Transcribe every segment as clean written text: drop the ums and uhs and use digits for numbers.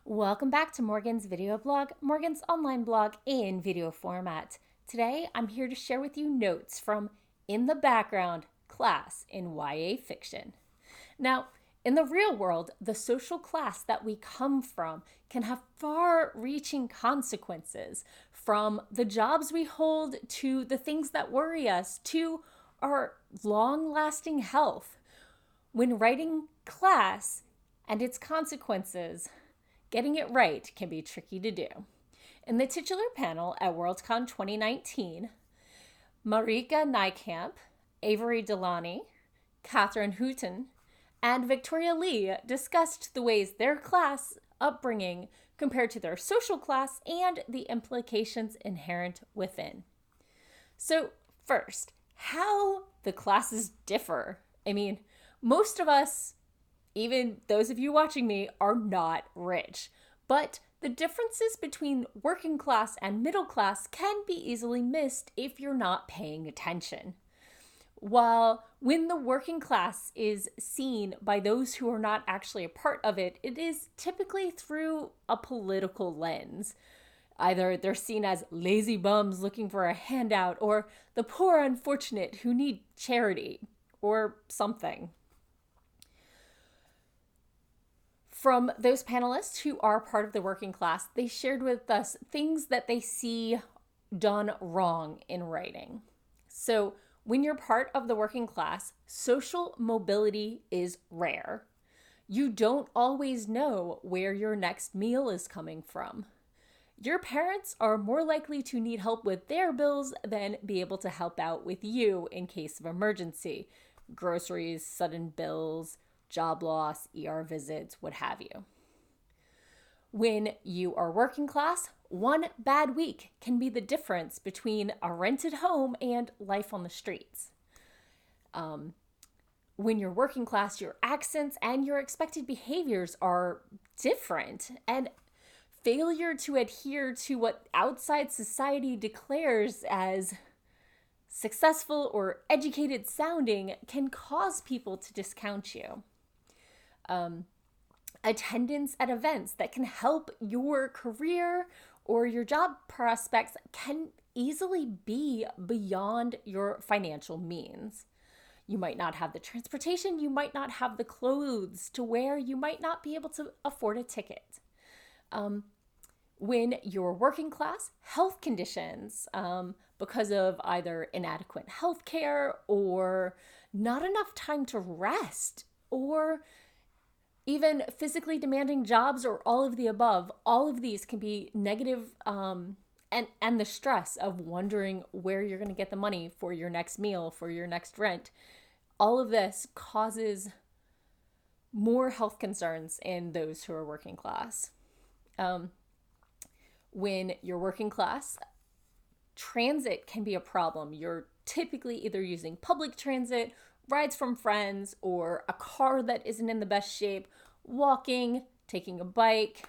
Welcome back to Morgan's video blog, Morgan's online blog in video format. Today, I'm here to share with you notes from In the Background class in YA fiction. Now, in the real world, the social class that we come from can have far-reaching consequences, from the jobs we hold to the things that worry us to our long-lasting health. When writing class and its consequences, getting it right can be tricky to do. In the titular panel at Worldcon 2019, Marika Nijkamp, Avery Delany, Catherine Hooton, and Victoria Lee discussed the ways their class upbringing compared to their social class and the implications inherent within. So first, how the classes differ. Most of us, even those of you watching me, are not rich, but the differences between working class and middle class can be easily missed if you're not paying attention. While when the working class is seen by those who are not actually a part of it, it is typically through a political lens. Either they're seen as lazy bums looking for a handout, or the poor unfortunate who need charity, or something. From those panelists who are part of the working class, they shared with us things that they see done wrong in writing. So when you're part of the working class, social mobility is rare. You don't always know where your next meal is coming from. Your parents are more likely to need help with their bills than be able to help out with you in case of emergency. Groceries, sudden bills, job loss, ER visits, what have you. When you are working class, one bad week can be the difference between a rented home and life on the streets. When you're working class, your accents and your expected behaviors are different, and failure to adhere to what outside society declares as successful or educated sounding can cause people to discount you. Attendance at events that can help your career or your job prospects can easily be beyond your financial means. You might not have the transportation, you might not have the clothes to wear, you might not be able to afford a ticket. When you're working class, health conditions, because of either inadequate health care or not enough time to rest, or even physically demanding jobs, or all of the above, all of these can be negative, and the stress of wondering where you're going to get the money for your next meal, for your next rent. All of this causes more health concerns in those who are working class. When you're working class, transit can be a problem. You're typically either using public transit, rides from friends, or a car that isn't in the best shape, walking, taking a bike.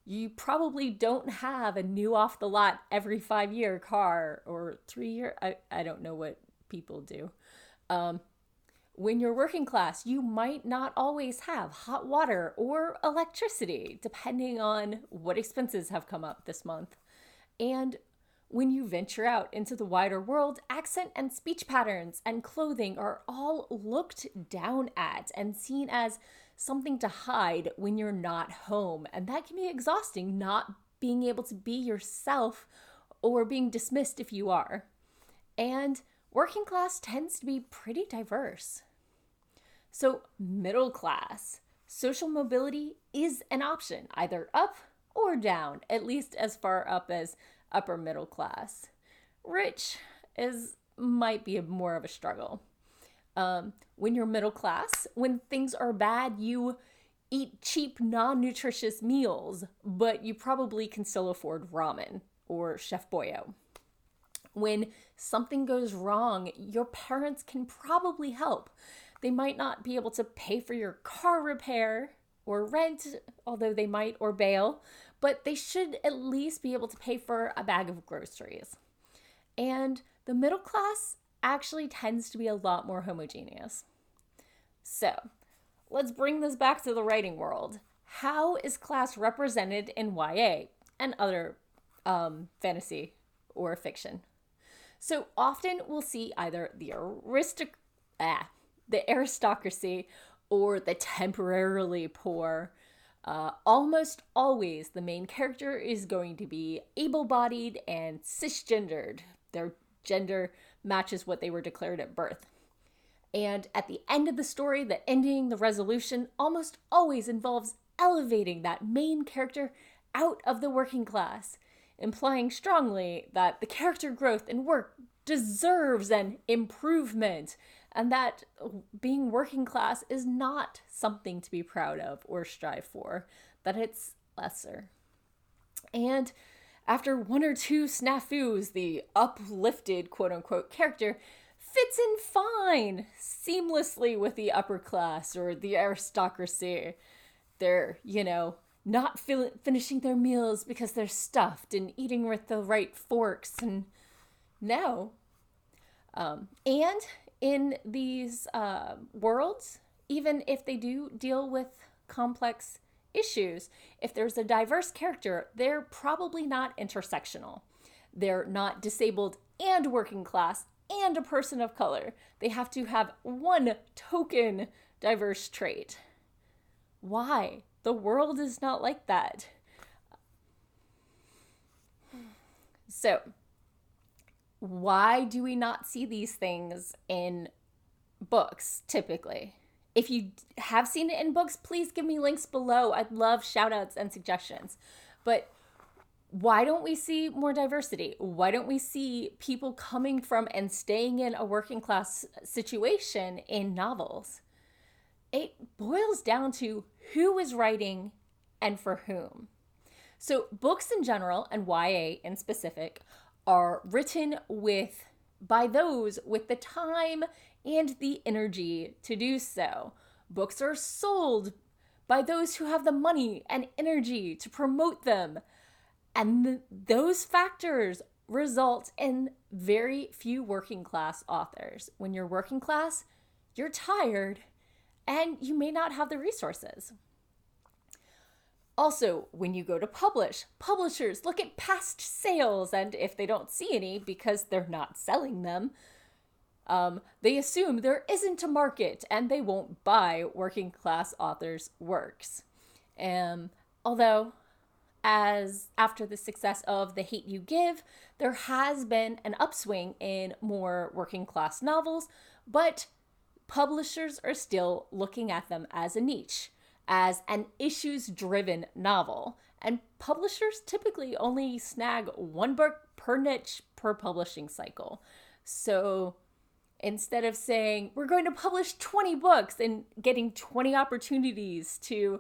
You probably don't have a new off the lot every 5-year car or 3-year. I don't know what people do. When you're working class, you might not always have hot water or electricity, depending on what expenses have come up this month. And when you venture out into the wider world, accent and speech patterns and clothing are all looked down at and seen as something to hide when you're not home. And that can be exhausting, not being able to be yourself or being dismissed if you are. And working class tends to be pretty diverse. So middle class, social mobility is an option, either up or down, at least as far up as upper middle class. Rich might be more of a struggle. When you're middle class, when things are bad, you eat cheap, non-nutritious meals, but you probably can still afford ramen or Chef Boyo. When something goes wrong, your parents can probably help. They might not be able to pay for your car repair or rent, although they might, or bail, but they should at least be able to pay for a bag of groceries. And the middle class actually tends to be a lot more homogeneous. So let's bring this back to the writing world. How is class represented in YA and other fantasy or fiction? So often we'll see either the aristocracy or the temporarily poor. Almost always the main character is going to be able-bodied and cisgendered. Their gender matches what they were declared at birth. And at the end of the story, the ending, the resolution almost always involves elevating that main character out of the working class, implying strongly that the character growth and work deserves an improvement, and that being working class is not something to be proud of or strive for, that it's lesser. And after one or two snafus, the uplifted quote-unquote character fits in fine, seamlessly with the upper class or the aristocracy. They're, not finishing their meals because they're stuffed and eating with the right forks. And no. And in these worlds, even if they do deal with complex issues, if there's a diverse character, they're probably not intersectional. They're not disabled and working class and a person of color. They have to have one token diverse trait. Why? The world is not like that. So, why do we not see these things in books typically? If you have seen it in books, please give me links below. I'd love shout outs and suggestions. But why don't we see more diversity? Why don't we see people coming from and staying in a working class situation in novels? It boils down to who is writing and for whom. So books in general, and YA in specific, are written by those with the time and the energy to do so. Books are sold by those who have the money and energy to promote them. And those factors result in very few working class authors. When you're working class, you're tired and you may not have the resources. Also, when you go to publish, publishers look at past sales, and if they don't see any because they're not selling them, they assume there isn't a market and they won't buy working class authors' works. Although, as after the success of The Hate U Give, there has been an upswing in more working class novels, but publishers are still looking at them as a niche, as an issues-driven novel. And publishers typically only snag one book per niche per publishing cycle. So instead of saying, we're going to publish 20 books and getting 20 opportunities to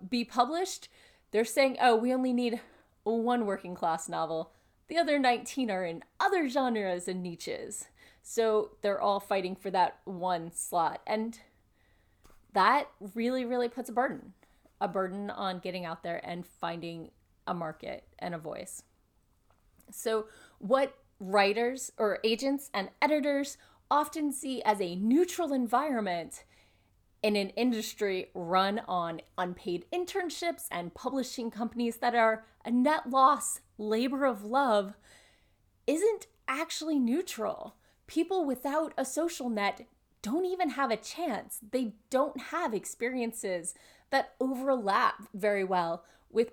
be published, they're saying, oh, we only need one working class novel. The other 19 are in other genres and niches. So they're all fighting for that one slot. And that really, really puts a burden on getting out there and finding a market and a voice. So what writers or agents and editors often see as a neutral environment in an industry run on unpaid internships and publishing companies that are a net loss labor of love isn't actually neutral. People without a social net don't even have a chance. They don't have experiences that overlap very well with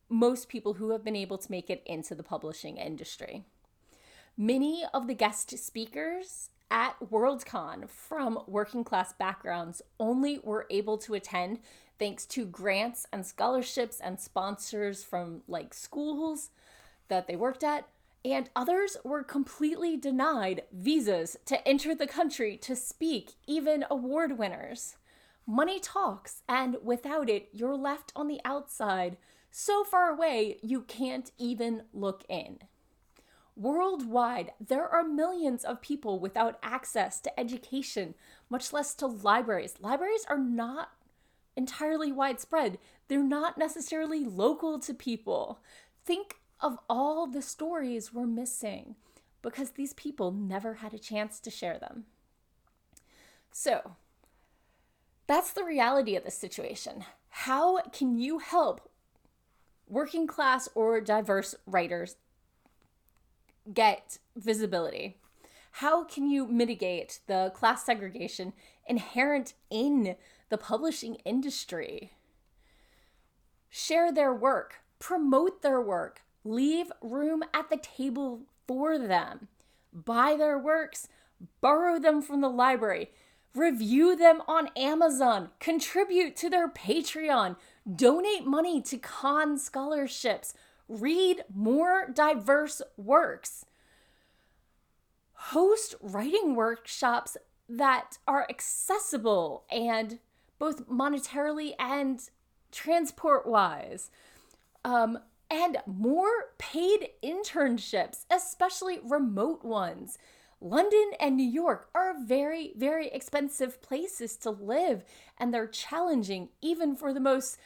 most people who have been able to make it into the publishing industry. Many of the guest speakers at Worldcon from working class backgrounds only were able to attend thanks to grants and scholarships and sponsors from schools that they worked at. And others were completely denied visas to enter the country to speak, even award winners. Money talks, and without it, you're left on the outside, so far away you can't even look in. Worldwide, there are millions of people without access to education, much less to libraries. Libraries are not entirely widespread. They're not necessarily local to people. Think of all the stories we're missing because these people never had a chance to share them. So, that's the reality of the situation. How can you help working class or diverse writers get visibility? How can you mitigate the class segregation inherent in the publishing industry? Share their work, promote their work, leave room at the table for them. Buy their works, borrow them from the library, review them on Amazon, contribute to their Patreon, donate money to con scholarships, read more diverse works, host writing workshops that are accessible and both monetarily and transport-wise, and more paid internships, especially remote ones. London and New York are very, very expensive places to live, and they're challenging even for the most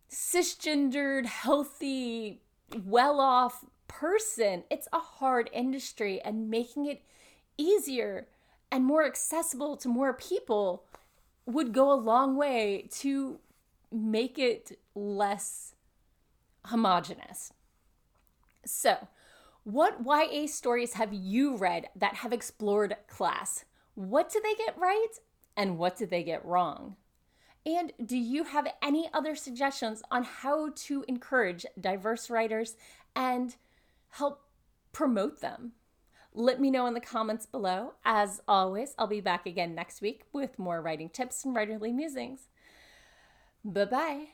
cisgendered, healthy, well-off person. It's a hard industry, and making it easier and more accessible to more people would go a long way to make it less homogenous. So, what YA stories have you read that have explored class? What did they get right and what did they get wrong? And do you have any other suggestions on how to encourage diverse writers and help promote them? Let me know in the comments below. As always, I'll be back again next week with more writing tips and writerly musings. Bye-bye.